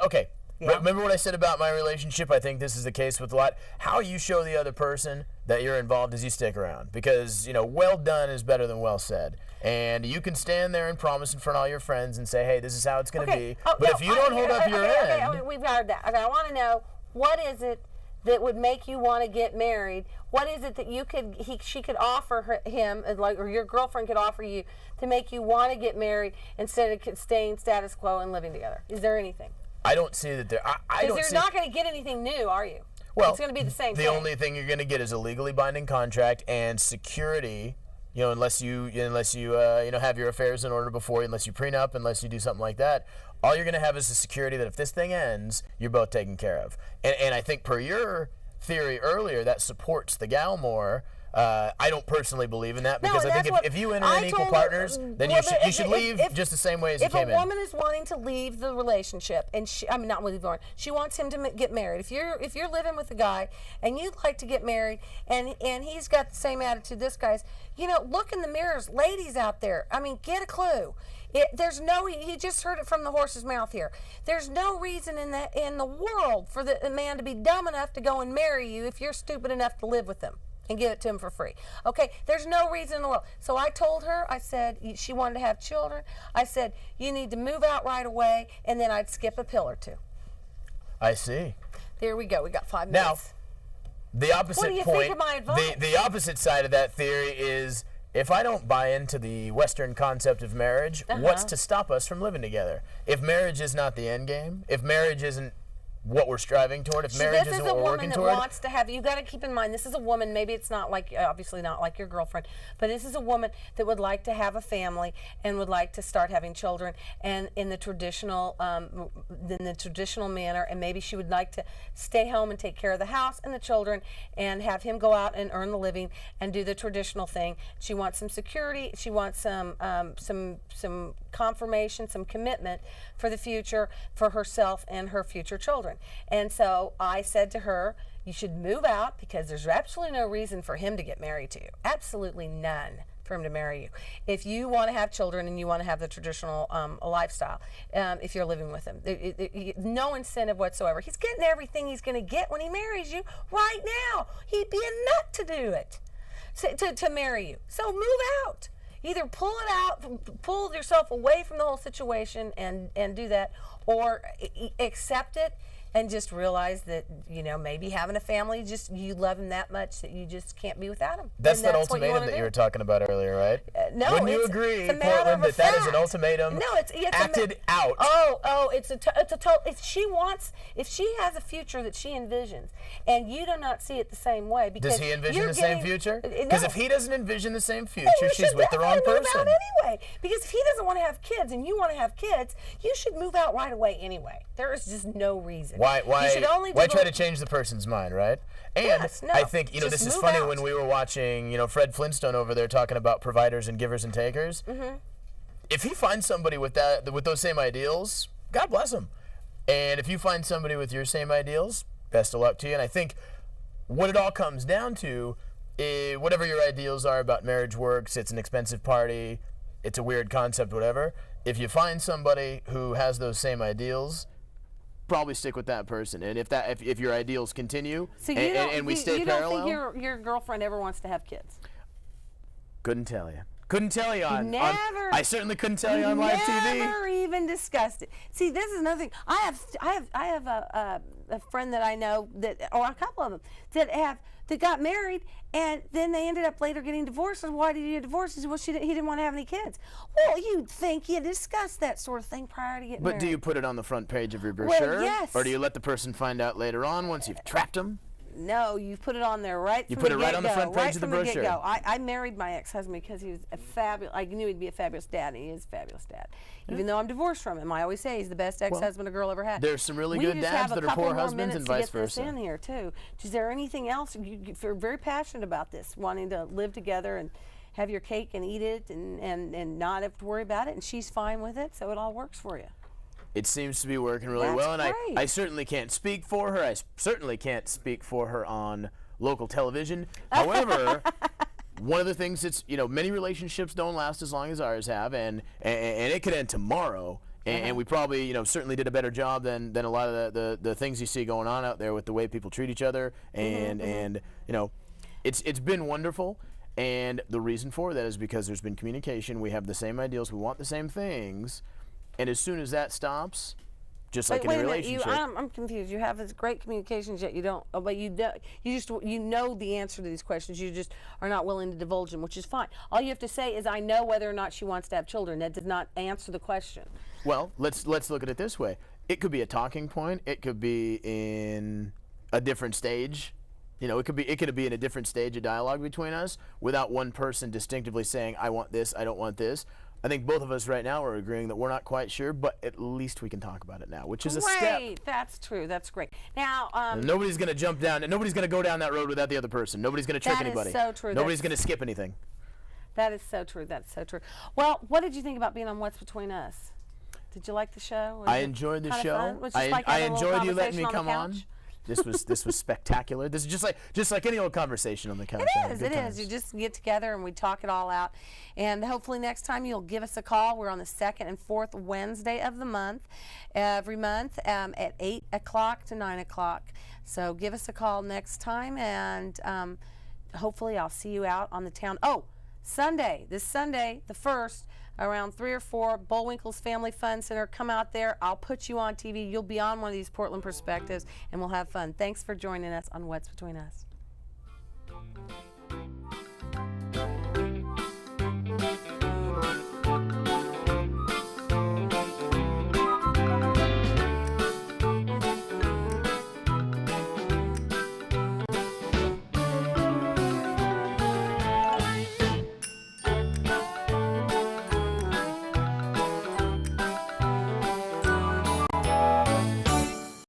Yeah. remember what I said about my relationship? I think this is the case with a lot. How you show the other person that you're involved is you stick around. Because, well done is better than well said. And you can stand there and promise in front of all your friends and say, hey, this is how it's going to be. Oh, but no, if you don't hold up your end. Okay, we've heard that. Okay, I want to know, what is it that would make you want to get married? What is it that she could offer him, or your girlfriend could offer you, to make you want to get married instead of staying status quo and living together? Is there anything? I don't see that there. Because you're not going to get anything new, are you? Well, it's going to be the same thing. The only thing you're going to get is a legally binding contract and security. Unless you have your affairs in order before, unless you prenup, unless you do something like that, all you're going to have is the security that if this thing ends, you're both taken care of. And I think per your theory earlier, that supports the gal more. I don't personally believe in that, because I think if you enter in equal partners, then you should leave just the same way as you came in. If a woman is wanting to leave the relationship, and not leave the she wants him to get married. If you're living with a guy and you'd like to get married, and he's got the same attitude this guy's, look in the mirrors, ladies out there. I mean, get a clue. He just heard it from the horse's mouth here. There's no reason in the world for the man to be dumb enough to go and marry you if you're stupid enough to live with him and give it to him for free. Okay, there's no reason in the world. So I told her, I said, she wanted to have children. I said, you need to move out right away, and then I'd skip a pill or two. I see. There we go. We got 5 minutes. Now, the opposite what do you point, think of my advice? The opposite side of that theory is, if I don't buy into the Western concept of marriage, what's to stop us from living together? If marriage is not the end game, if marriage isn't what we're striving toward, if marriage isn't what we're working toward. This is a woman that wants to have, you got to keep in mind, this is a woman, maybe it's not like, obviously not like your girlfriend, but this is a woman that would like to have a family and would like to start having children, and in the traditional manner, and maybe she would like to stay home and take care of the house and the children and have him go out and earn the living and do the traditional thing. She wants some security, she wants some confirmation, some commitment for the future for herself and her future children. And so I said to her, you should move out, because there's absolutely no reason for him to get married to you. Absolutely none for him to marry you. If you want to have children and you want to have the traditional lifestyle, if you're living with him, no incentive whatsoever. He's getting everything he's going to get when he marries you right now. He'd be a nut to do it, to marry you. So move out. Either pull it out, pull yourself away from the whole situation and do that, or accept it and just realize that, you know, maybe having a family, just you love him that much that you just can't be without him. That's And that what you ultimatum wanna that do. you were talking about earlier, right? No, Wouldn't you it's agree, a matter Portland, of that that is an fact. ultimatum No, it's acted out? Oh, it's a total. If she has a future that she envisions, and you do not see it the same way, because Does he envision you're the same getting- future? No. Because if he doesn't envision the same future, you she's should with the wrong definitely person. Move out anyway, because if he doesn't want to have kids and you want to have kids, you should move out right away anyway. There is just no reason. Why You should only try develop- to change the person's mind, right? And Yes, no, I think, you know, just this is move funny out. when we were watching, you know, Fred Flintstone over there talking about providers and givers and takers. Mm-hmm. If he finds somebody with those same ideals, God bless him. And if you find somebody with your same ideals, best of luck to you. And I think what it all comes down to is whatever your ideals are about marriage works, it's an expensive party, it's a weird concept, whatever. If you find somebody who has those same ideals, probably stick with that person. And if your ideals continue So you and we stay you parallel, don't think your girlfriend ever wants to have kids? couldn't tell you. Couldn't tell you on. Never. I certainly couldn't tell you on live TV. Never even discussed it. See, this is another thing. I have a friend that I know or a couple of them that got married and then they ended up later getting divorced. And why did you get divorced? He said, well, he didn't want to have any kids. Well, you'd think you discussed that sort of thing prior to getting married. But do you put it on the front page of your brochure? Well, yes. Or do you let the person find out later on once you've trapped them? No, you put it on there right You from put the it right on the get-go, front page right of the from brochure. get-go. I married my ex-husband because he was a fabulous, I knew he'd be a fabulous dad, and he is a fabulous dad. Even though I'm divorced from him, I always say he's the best ex-husband a girl ever had. There's some really We good just dads have a that are couple poor more husbands minutes and to vice get this versa. in here, too. Is there anything else? You're very passionate about this, wanting to live together and have your cake and eat it and not have to worry about it, and she's fine with it, so it all works for you. It seems to be working really That's well, and great. I certainly can't speak for her. I certainly can't speak for her on local television. However, one of the things that's, you know, many relationships don't last as long as ours have, and it could end tomorrow. And we probably, you know, certainly did a better job than a lot of the things you see going on out there with the way people treat each other. And you know, it's been wonderful. And the reason for that is because there's been communication. We have the same ideals. We want the same things. And as soon as that stops, just like in a relationship. I'm confused. You have this great communications, yet you don't. But you know the answer to these questions. You just are not willing to divulge them, which is fine. All you have to say is, "I know whether or not she wants to have children." That does not answer the question. Well, let's look at it this way. It could be a talking point. It could be in a different stage. You know, it could be in a different stage of dialogue between us without one person distinctively saying, "I want this. I don't want this." I think both of us right now are agreeing that we're not quite sure, but at least we can talk about it now, which is a step. Great, that's true. That's great. Now, And nobody's going to jump down, and nobody's going to go down that road without the other person. Nobody's going to trick anybody. That is so true. Nobody's going to skip anything. That is so true. That's so true. Well, what did you think about being on What's Between Us? Did you like the show? I enjoyed the show. I enjoyed you letting me come on. This was spectacular. This is just like any old conversation on the couch. It is. You just get together and we talk it all out. And hopefully next time you'll give us a call. We're on the 2nd and 4th Wednesday of the month, every month at 8 o'clock to 9 o'clock. So give us a call next time, and hopefully I'll see you out on the town. Oh, this Sunday, the 1st, around 3 or 4, Bullwinkle's Family Fun Center. Come out there. I'll put you on TV. You'll be on one of these Portland Perspectives, and we'll have fun. Thanks for joining us on What's Between Us.